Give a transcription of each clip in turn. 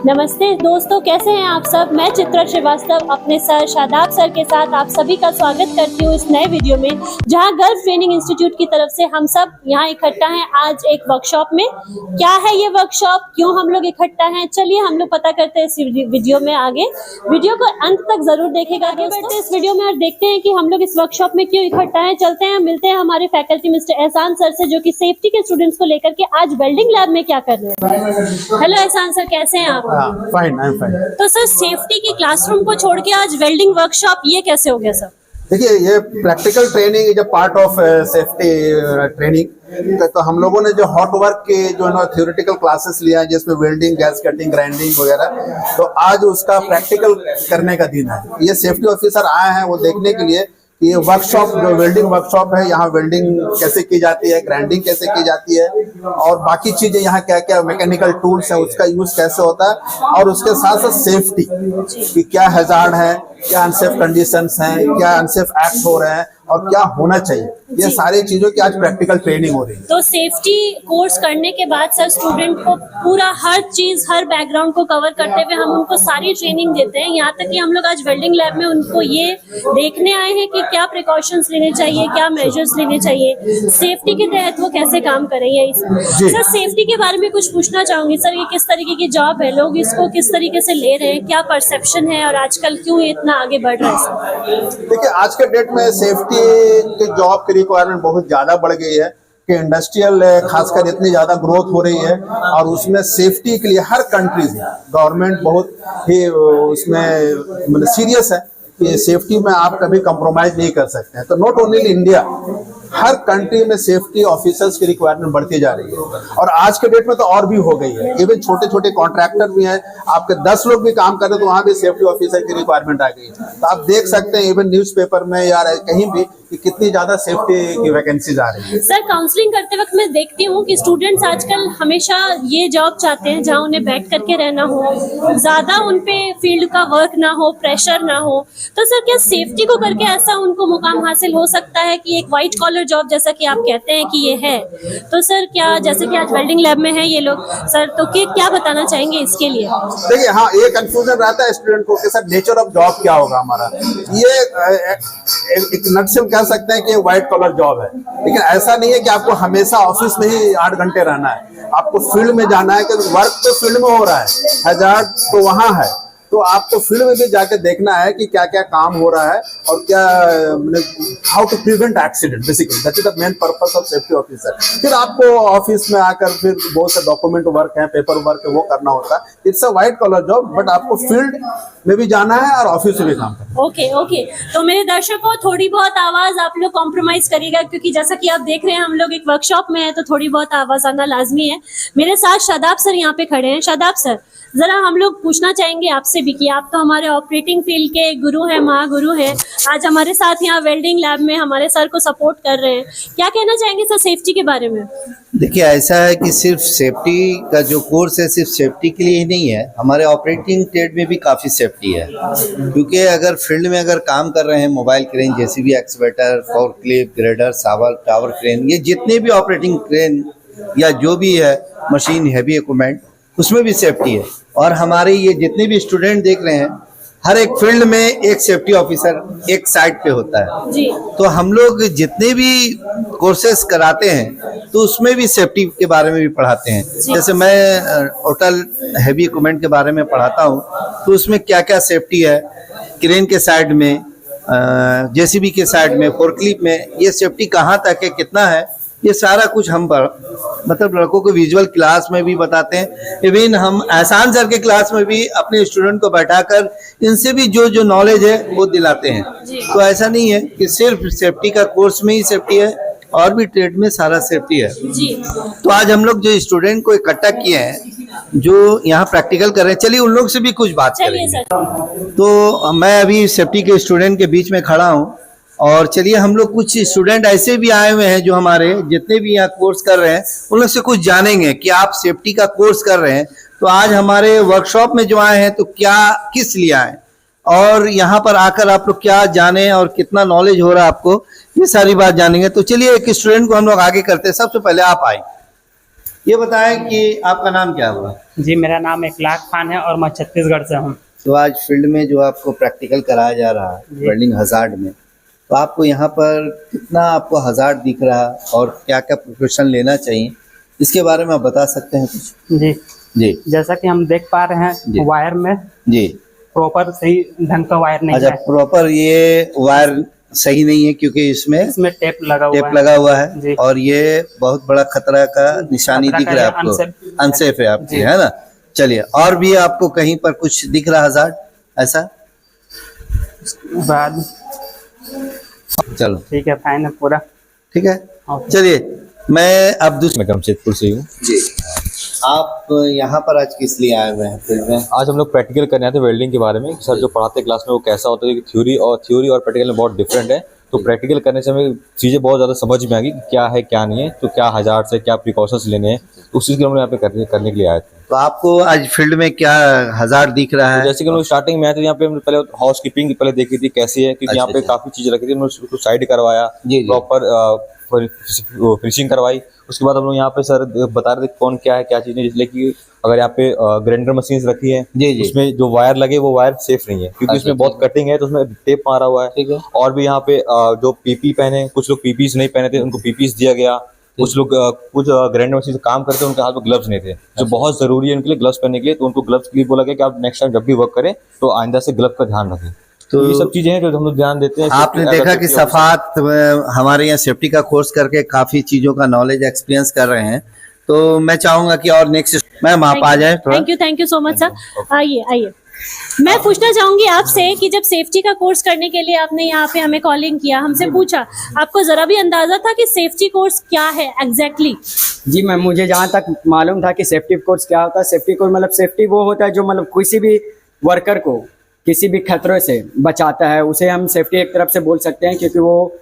नमस्ते दोस्तों, कैसे हैं आप सब। मैं चित्रा श्रीवास्तव अपने सर शादाब सर के साथ आप सभी का स्वागत करती हूँ इस नए वीडियो में, जहां गल्फ ट्रेनिंग इंस्टीट्यूट की तरफ से हम सब यहां इकट्ठा हैं आज एक वर्कशॉप में। क्या है ये वर्कशॉप, क्यों हम लोग इकट्ठा हैं, चलिए हम लोग पता करते हैं इस वीडियो में। आगे वीडियो को अंत तक जरूर देखेगा। आगे बढ़ते हैं इस वीडियो में और देखते हैं कि हम लोग इस वर्कशॉप में क्यों इकट्ठा है। चलते हैं, मिलते हैं हमारे फैकल्टी मिस्टर एहसान सर से, जो कि सेफ्टी के स्टूडेंट्स को लेकर के आज वेल्डिंग लैब में क्या कर रहे हैं। हेलो एहसान सर, कैसे हैं आप। Fine, I am fine. तो सर, सेफ्टी की क्लासरूम को छोड़ के आज वेल्डिंग वर्कशॉप, ये कैसे हो गया सर। देखिए, ये practical training is a part of safety training. तो हम लोगों ने जो हॉट वर्क के जो है ना थ्योरेटिकल क्लासेस लिया है, जिसमें वेल्डिंग, गैस कटिंग, ग्राइंडिंग वगैरह, तो आज उसका प्रैक्टिकल करने का दिन है। ये सेफ्टी ऑफिसर आए हैं वो देखने के लिए ये वर्कशॉप, जो वेल्डिंग वर्कशॉप है, यहाँ वेल्डिंग कैसे की जाती है, ग्राइंडिंग कैसे की जाती है, और बाकी चीजें यहाँ क्या क्या मैकेनिकल टूल्स है उसका यूज कैसे होता है, और उसके साथ साथ सेफ्टी कि क्या हैजार्ड है, क्या अनसेफ कंडीशंस हैं, क्या अनसेफ एक्ट हो रहे हैं और क्या होना चाहिए, ये सारी चीजों की आज प्रैक्टिकल ट्रेनिंग हो रही है। तो सेफ्टी कोर्स करने के बाद सर स्टूडेंट को पूरा हर चीज, हर बैकग्राउंड को कवर करते हुए हम उनको सारी ट्रेनिंग देते हैं। यहाँ तक कि हम लोग आज वेल्डिंग लैब में उनको ये देखने आए हैं कि क्या प्रिकॉशंस लेने चाहिए, क्या मेजर्स लेने चाहिए, सेफ्टी के तहत वो कैसे काम करेंगे। सर, सेफ्टी के बारे में कुछ पूछना चाहूंगी सर, ये किस तरीके की जॉब है, लोग इसको किस तरीके से ले रहे हैं, क्या परसेप्शन है और आजकल क्यों इतना आगे बढ़ रहा है सर। देखिए, आज के डेट में सेफ्टी के जॉब की रिक्वायरमेंट बहुत ज्यादा बढ़ गई है कि इंडस्ट्रियल खासकर इतनी ज्यादा ग्रोथ हो रही है, और उसमें सेफ्टी के लिए हर कंट्रीज गवर्नमेंट बहुत ही उसमें मतलब सीरियस है कि सेफ्टी में आप कभी कंप्रोमाइज नहीं कर सकते हैं। तो not only India, her country में सेफ्टी ऑफिसर्स की रिक्वायरमेंट बढ़ती जा रही है, और आज के डेट में तो और भी हो गई है। इवन छोटे छोटे कॉन्ट्रैक्टर भी हैं, आपके 10 लोग भी काम कर रहे हैं तो वहां भी सेफ्टी ऑफिसर की रिक्वायरमेंट आ गई है। तो आप देख सकते हैं इवन न्यूज़पेपर में या कहीं भी कि कितनी ज्यादा सेफ्टी की वैकेंसीज आ रही है। सर, काउंसलिंग करते वक्त मैं देखती हूँ कि स्टूडेंट्स आजकल हमेशा ये जॉब चाहते हैं जहाँ उन्हें बैठ करके रहना हो, ज्यादा उनपे फील्ड का वर्क ना हो, प्रेशर ना हो। तो सर, क्या सेफ्टी को करके ऐसा उनको मुकाम हासिल हो सकता है कि एक व्हाइट कॉलर जॉब जैसा कि आप कहते हैं कि ये है। तो सर, क्या जैसे कि आज वेल्डिंग लैब में है ये लोग सर, तो क्या बताना चाहेंगे इसके लिए। देखिए, हाँ, ये कंफ्यूजन रहता है स्टूडेंट को कि सर नेचर ऑफ जॉब क्या होगा हमारा। ये एक नटशेल कह सकते हैं कि व्हाइट कॉलर जॉब है, लेकिन ऐसा नहीं है कि आपको हमेशा ऑफिस में ही 8 घंटे रहना है। आपको फील्ड में जाना है, क्योंकि वर्क तो फील्ड में हो रहा है, हैजार्ड तो वहाँ है। तो आपको फील्ड में भी जाके देखना है कि क्या क्या काम हो रहा है और क्या how to prevent accident, basically that is the main purpose of safety officer. फिर आपको ऑफिस में आकर फिर बहुत से डॉक्यूमेंट वर्क है, पेपर वर्क है, वो करना होता है। It's a white collar job, but आपको फील्ड में भी जाना है और ऑफिस में भी काम करना है। ओके, तो मेरे दर्शकों, थोड़ी बहुत आवाज आप लोग कॉम्प्रोमाइज करिएगा, क्योंकि जैसा कि आप देख रहे हैं हम लोग एक वर्कशॉप में है, तो थोड़ी बहुत आवाज आना लाजमी है। मेरे साथ शादाब सर यहाँ पे खड़े हैं। शादाब सर, जरा हम लोग पूछना चाहेंगे आपसे भी कि आप तो हमारे ऑपरेटिंग फील्ड के गुरु हैं, महागुरु हैं, आज हमारे साथ यहाँ वेल्डिंग लैब में हमारे सर को सपोर्ट कर रहे हैं। क्या कहना चाहेंगे सर सेफ्टी के बारे में। देखिए, ऐसा है कि सिर्फ सेफ्टी का जो कोर्स है सिर्फ सेफ्टी के लिए ही नहीं है, हमारे ऑपरेटिंग ट्रेड में भी काफ़ी सेफ्टी है। क्योंकि अगर फील्ड में अगर काम कर रहे हैं, mobile crane, JCB, excavator, forklift, grader, tower crane, ये जितने भी ऑपरेटिंग क्रेन या जो भी है मशीन, हैवी इक्विपमेंट, उसमें भी सेफ्टी है। और हमारे ये जितने भी स्टूडेंट देख रहे हैं, हर एक फील्ड में एक सेफ्टी ऑफिसर एक साइड पे होता है जी। तो हम लोग जितने भी कोर्सेस कराते हैं तो उसमें भी सेफ्टी के बारे में भी पढ़ाते हैं। जैसे मैं होटल हैवी इक्विपमेंट के बारे में पढ़ाता हूँ, तो उसमें क्या क्या सेफ्टी है, क्रेन के साइड में, जेसीबी के साइड में, फोर्कलिफ्ट में, ये सेफ्टी कहाँ तक है, कितना है, ये सारा कुछ हम मतलब लड़कों को विजुअल क्लास में भी बताते हैं। इवन हम एहसान सर के क्लास में भी अपने स्टूडेंट को बैठाकर इनसे भी जो जो नॉलेज है वो दिलाते हैं। तो ऐसा नहीं है कि सिर्फ सेफ्टी का कोर्स में ही सेफ्टी है, और भी ट्रेड में सारा सेफ्टी है जी। तो आज हम लोग जो स्टूडेंट को इकट्ठा किए हैं, जो यहाँ प्रैक्टिकल कर रहे हैं, चलिए उन लोग से भी कुछ बात करेंगे। तो मैं अभी सेफ्टी के स्टूडेंट के बीच में खड़ा हूँ, और चलिए हम लोग कुछ स्टूडेंट ऐसे भी आए हुए हैं जो हमारे जितने भी यहाँ कोर्स कर रहे हैं उन लोग से कुछ जानेंगे कि आप सेफ्टी का कोर्स कर रहे हैं, तो आज हमारे वर्कशॉप में जो आए हैं तो क्या किस लिए आए, और यहाँ पर आकर आप लोग क्या जाने और कितना नॉलेज हो रहा है आपको, ये सारी बात जानेंगे। तो चलिए एक स्टूडेंट को हम लोग आगे करते हैं। सबसे पहले आप आए, ये बताएं कि आपका नाम क्या हुआ? जी, मेरा नाम इखलाक खान है और मैं छत्तीसगढ़ से हूँ। तो आज फील्ड में जो आपको प्रैक्टिकल कराया जा रहा है वेल्डिंग हजार्ड में, तो आपको यहाँ पर कितना आपको हजार्ड दिख रहा है और क्या क्या प्रिपरेशन लेना चाहिए, इसके बारे में आप बता सकते हैं कुछ? जी जी जैसा कि हम देख पा रहे जी। हैं वायर में जी। प्रॉपर सही ढंग का वायर नहीं अच्छा, है। प्रॉपर ये वायर सही नहीं है क्योंकि इसमें इसमें टेप लगा हुआ है है और ये बहुत बड़ा खतरा का निशानी खतरा दिख का रहा है है, आपको, अनसेफ है आपकी, जी। है ना? चलिए, और भी आपको कहीं पर कुछ दिख रहा हजार्ड ऐसा? बाद चलो ठीक है, फाइन है पूरा। ठीक है, ओके। चलिए मैं अब दूसरे मैं जमशेदपुर से हूँ। जी, आप यहाँ पर आज किस लिए आए हुए हैं फील्ड में? आज हम लोग प्रैक्टिकल करने आए थे वेल्डिंग के बारे में। सर जो पढ़ाते क्लास में वो कैसा होता है कि थ्योरी और प्रैक्टिकल में बहुत डिफरेंट है। तो प्रैक्टिकल करने से हमें चीज़ें बहुत ज़्यादा समझ में आ गई कि क्या है क्या नहीं है, तो क्या हजार्ड से क्या प्रिकॉशंस लेने हैं, तो उस चीज़ के हम लोग यहाँ पे करने के लिए आए थे। तो आपको आज फील्ड में क्या हजार्ड दिख रहा तो है? जैसे कि हम लोग स्टार्टिंग में आए थे, यहाँ पे हमने पहले हाउस कीपिंग पहले देखी थी कैसी है, क्योंकि यहाँ पे अच्छा। काफ़ी चीज़ें रखी थी, हमने उसको साइड करवाया, जी, जी। प्रॉपर फिनिशिंग करवाई। उसके बाद हम लोग यहाँ पे सर बता रहे थे कौन क्या है क्या चीज़ नहीं, जिसलिए कि अगर यहाँ पे ग्राइंडर मशीन रखी है, जी, जी। उसमें जो वायर लगे वो वायर सेफ नहीं है, क्योंकि अच्छा, उसमें बहुत कटिंग है, तो उसमें टेप मारा हुआ है। ठीक है। और भी यहाँ पे जो पीपी पहने, कुछ लोग पीपीस नहीं पहने थे, उनको पीपीस दिया गया। कुछ लोग कुछ ग्राइंडर मशीन से काम करते हैं, उनके हाथ में ग्लव्स नहीं थे, जो बहुत जरूरी है उनके लिए ग्लव्स पहनने के लिए। तो उनको ग्लव्स के लिए बोला गया कि आप नेक्स्ट टाइम जब भी वर्क करें तो आइंदा से ग्लव का ध्यान रखें। तो ये सब चीजें हैं जो हम लोग ध्यान देते हैं। आपने देखा कि सफात हमारे यहाँ सेफ्टी का कोर्स करके काफी चीजों का नॉलेज एक्सपीरियंस कर रहे हैं, तो मैं चाहूंगा कि और नेक्स्ट मैम आप आ जाए थोड़ा। Thank you so much sir. आइए मैं पूछना चाहूंगी आपसे कि जब सेफ्टी का कोर्स करने के लिए आपने यहाँ पे हमें कॉलिंग किया, हमसे पूछा, आपको जरा भी अंदाजा था कि सेफ्टी कोर्स क्या है एग्जैक्टली? जी मैम, मुझे जहाँ तक मालूम था कि सेफ्टी कोर्स क्या होता है। सेफ्टी कोर्स मतलब सेफ्टी वो होता है जो मतलब किसी भी वर्कर को किसी भी खतरे से बचाता है, उसे हम सेफ्टी एक तरफ से बोल सकते हैं, क्योंकि वो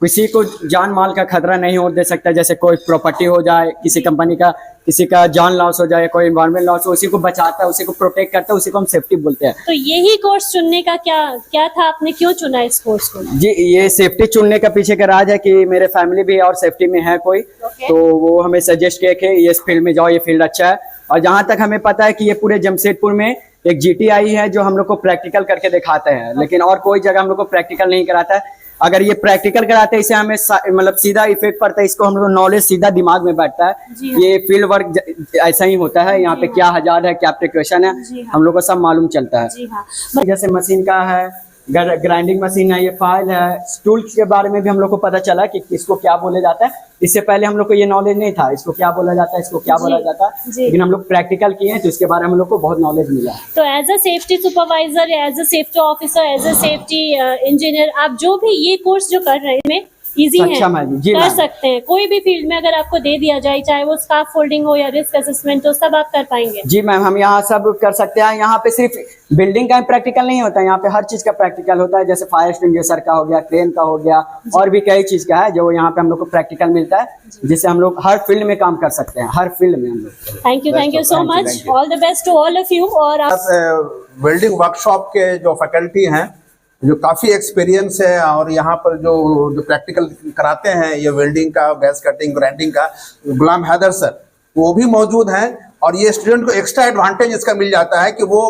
किसी को जान माल का खतरा नहीं हो दे सकता। जैसे कोई प्रॉपर्टी हो जाए, किसी कंपनी का किसी का जान लॉस हो जाए, कोई इन्वायरमेंट लॉस हो, उसी को बचाता है, उसी को प्रोटेक्ट करता है, उसी को हम सेफ्टी बोलते हैं। तो यही कोर्स चुनने का क्या था, आपने क्यों चुना इस कोर्स को? जी, ये सेफ्टी चुनने का पीछे का राज है कि मेरे फैमिली भी और सेफ्टी में है कोई, तो वो हमें सजेस्ट किए कि ये फील्ड में जाओ, ये फील्ड अच्छा है। और जहाँ तक हमें पता है कि ये पूरे जमशेदपुर में एक GTI है जो हम लोग को प्रैक्टिकल करके दिखाते हैं, लेकिन और कोई जगह हम लोग को प्रैक्टिकल नहीं कराता है। अगर ये प्रैक्टिकल कराते हैं, इससे हमें मतलब सीधा इफेक्ट पड़ता है, इसको हम लोग नॉलेज सीधा दिमाग में बैठता है। जी हाँ। ये फील्ड वर्क ऐसा ही होता है, यहाँ पे क्या हजार्ड है, क्या प्रिकॉशन है, जी हाँ। हम लोग को सब मालूम चलता है। जी हाँ। जैसे मशीन का है, ग्राइंडिंग मशीन है, ये फाइल है, टूल्स के बारे में भी हम लोग को पता चला कि इसको क्या बोला जाता है। इससे पहले हम लोग को ये नॉलेज नहीं था, इसको क्या बोला जाता है, इसको क्या जी, बोला जाता है, जी। लेकिन हम लोग प्रैक्टिकल किए हैं तो इसके बारे में हम लोग को बहुत नॉलेज मिला। तो एज अ सेफ्टी सुपरवाइजर या as a safety officer, as a safety engineer, आप जो भी ये कोर्स जो कर रहे हैं इजी अच्छा है, मैम, जी कर मैम। सकते हैं। कोई भी फील्ड में अगर आपको दे दिया जाए, चाहे वो स्कार्फ फोल्डिंग हो या रिस्क असेसमेंट हो, सब आप कर पाएंगे। जी मैम, हम यहाँ सब कर सकते हैं। यहाँ पे सिर्फ बिल्डिंग का प्रैक्टिकल नहीं होता है, यहाँ पे हर चीज का प्रैक्टिकल होता है। जैसे फायर एक्सटिंग्विशर का हो गया, क्रेन का हो गया, और भी कई चीज का है जो यहाँ पे हम लोग को प्रैक्टिकल मिलता है, जिससे हम लोग हर फील्ड में काम कर सकते हैं, हर फील्ड में हम लोग। Thank you so much, all the best to all of you. और आप वेल्डिंग वर्कशॉप के जो फैकल्टी हैं, जो काफ़ी एक्सपीरियंस है, और यहाँ पर जो प्रैक्टिकल कराते हैं ये वेल्डिंग का, गैस कटिंग, ग्राइंडिंग का, गुलाम हैदर सर वो भी मौजूद हैं। और ये स्टूडेंट को एक्स्ट्रा एडवांटेज इसका मिल जाता है कि वो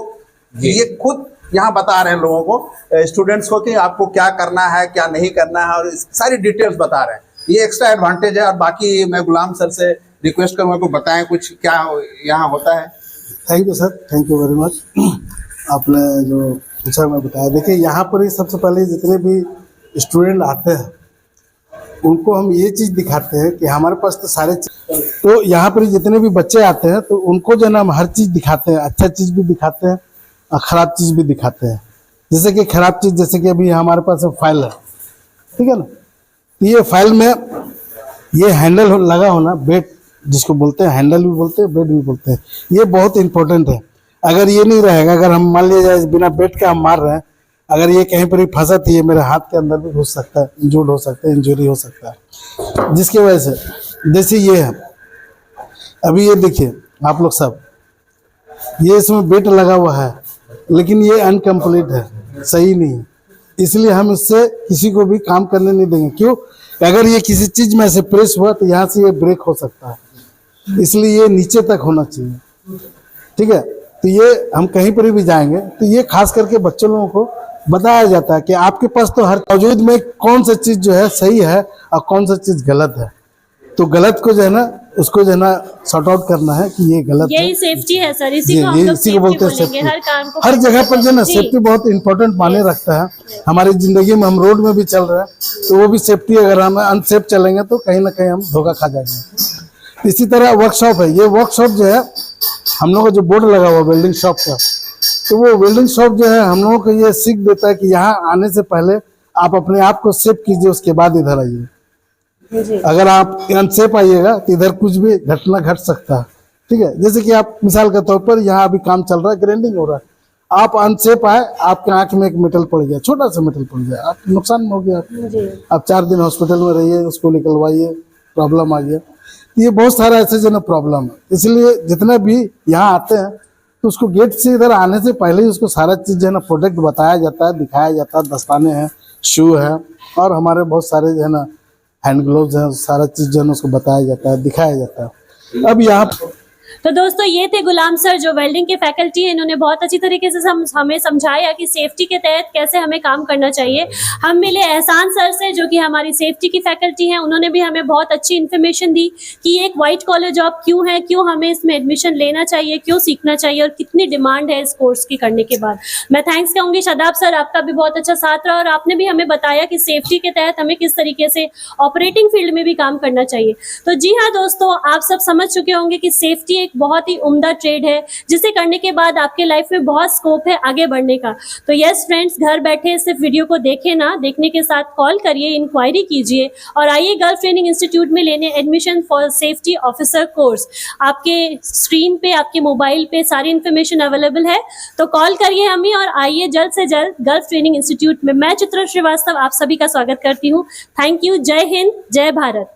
ये खुद यहाँ बता रहे हैं लोगों को, स्टूडेंट्स को, कि आपको क्या करना है क्या नहीं करना है, और सारी डिटेल्स बता रहे हैं। ये एक्स्ट्रा एडवांटेज है। और बाकी मैं गुलाम सर से रिक्वेस्ट करूँगा को बताएं कुछ क्या यहाँ होता है। Thank you sir, thank you very much. आपने जो पूछा मैं बताया। देखिए, यहाँ पर ही सबसे पहले जितने भी स्टूडेंट आते हैं उनको हम ये चीज़ दिखाते हैं कि हमारे पास तो सारे चीज़, तो यहाँ पर जितने भी बच्चे आते हैं तो उनको जो ना हम हर चीज़ दिखाते हैं, अच्छा चीज़ भी दिखाते हैं और ख़राब चीज़ भी दिखाते हैं। जैसे कि ख़राब चीज़, जैसे कि अभी हमारे पास फाइल है, ठीक है ना, तो ये फाइल में ये हैंडल लगा होना, बेट जिसको बोलते हैं, हैंडल भी बोलते हैं, बेट भी बोलते हैं, ये बहुत इंपॉर्टेंट है। अगर ये नहीं रहेगा, अगर हम मान लिया जाए बिना बेट के हम मार रहे हैं, अगर ये कहीं पर ही फंसा थी, ये मेरे हाथ के अंदर भी घुस सकता है, इंजूर्ड हो सकता है, इंजरी हो सकता है, जिसकी वजह से जैसे ये है, अभी ये देखिए आप लोग सब, ये इसमें बेट लगा हुआ है लेकिन ये अनकम्प्लीट है, सही नहीं है, इसलिए हम इससे किसी को भी काम करने नहीं देंगे। क्यों? अगर ये किसी चीज़ में से प्रेस हुआ तो यहाँ से ये ब्रेक हो सकता है, इसलिए ये नीचे तक होना चाहिए। ठीक है, तो ये हम कहीं पर भी जाएंगे तो ये खास करके बच्चों लोगों को बताया जाता है कि आपके पास तो हर मौजूद में कौन सा चीज जो है सही है और कौन सा चीज गलत है। तो गलत को जो है ना उसको जो है ना सॉर्ट आउट करना है कि ये गलत है। यही सेफ्टी है सर, इसी जी, को हम ये लोग इसी को सेफ्टी बोलते हैं बोलेंगे। safety। हर काम को हर जगह पर जो है ना जी। सेफ्टी बहुत इंपॉर्टेंट माने रखता है। हमारी जिंदगी में हम रोड में भी चल रहे हैं तो वो भी सेफ्टी, अगर हम अनसेफ चलेंगे तो कहीं ना कहीं हम धोखा खा जाएंगे। इसी तरह वर्कशॉप है, ये वर्कशॉप जो है हम लोगों का जो बोर्ड लगा हुआ वेल्डिंग शॉप का, तो वो वेल्डिंग शॉप जो है हम लोगों को ये सीख देता है कि यहाँ आने से पहले आप अपने आप को सेफ कीजिए, उसके बाद इधर आइए। अगर आप अनसेफ आइएगा तो इधर कुछ भी घटना घट सकता है। ठीक है, जैसे कि आप मिसाल के तौर पर यहाँ अभी काम चल रहा है, ग्राइंडिंग हो रहा है, आप अनसेफ आए, आपके आंख में एक मेटल पड़ गया, छोटा सा मेटल पड़ गया, आप नुकसान हो गया। आप 4 दिन हॉस्पिटल में रहिए, उसको निकलवाइए, प्रॉब्लम आ गया। तो ये बहुत सारा ऐसे जो ना प्रॉब्लम है, इसलिए जितने भी यहाँ आते हैं तो उसको गेट से इधर आने से पहले ही उसको सारा चीज जो है ना प्रोडक्ट बताया जाता है, दिखाया जाता है। दस्ताने हैं, शू है और हमारे बहुत सारे जो है ना हैंड ग्लोव्स हैं, सारा चीज जो है ना उसको बताया जाता है, दिखाया जाता है। अब यहाँ तो दोस्तों ये थे गुलाम सर जो वेल्डिंग के फैकल्टी है। इन्होंने बहुत अच्छी तरीके से हमें समझाया कि सेफ्टी के तहत कैसे हमें काम करना चाहिए। हम मिले एहसान सर से जो कि हमारी सेफ्टी की फैकल्टी हैं, उन्होंने भी हमें बहुत अच्छी इन्फॉर्मेशन दी कि एक वाइट कॉलर जॉब क्यों है, क्यों हमें इसमें एडमिशन लेना चाहिए, क्यों सीखना चाहिए और कितनी डिमांड है इस कोर्स की करने के बाद। मैं थैंक्स कहूँगी शादाब सर, आपका भी बहुत अच्छा साथ रहा और आपने भी हमें बताया कि सेफ्टी के तहत हमें किस तरीके से ऑपरेटिंग फील्ड में भी काम करना चाहिए। तो जी हाँ दोस्तों, आप सब समझ चुके होंगे कि सेफ्टी एक बहुत ही उम्दा ट्रेड है जिसे करने के बाद आपके लाइफ में बहुत स्कोप है आगे बढ़ने का। तो यस फ्रेंड्स, घर बैठे सिर्फ वीडियो को देखें ना, देखने के साथ कॉल करिए, इंक्वायरी कीजिए और आइए गल्फ ट्रेनिंग इंस्टीट्यूट में लेने admission for safety officer course. आपके स्क्रीन पे, आपके मोबाइल पे सारी इन्फॉर्मेशन अवेलेबल है, तो कॉल करिए हमें और आइए जल्द से जल्द गल्फ ट्रेनिंग इंस्टीट्यूट में। मैं चित्रा श्रीवास्तव आप सभी का स्वागत करती हूँ। Thank you. जय हिंद, जय भारत।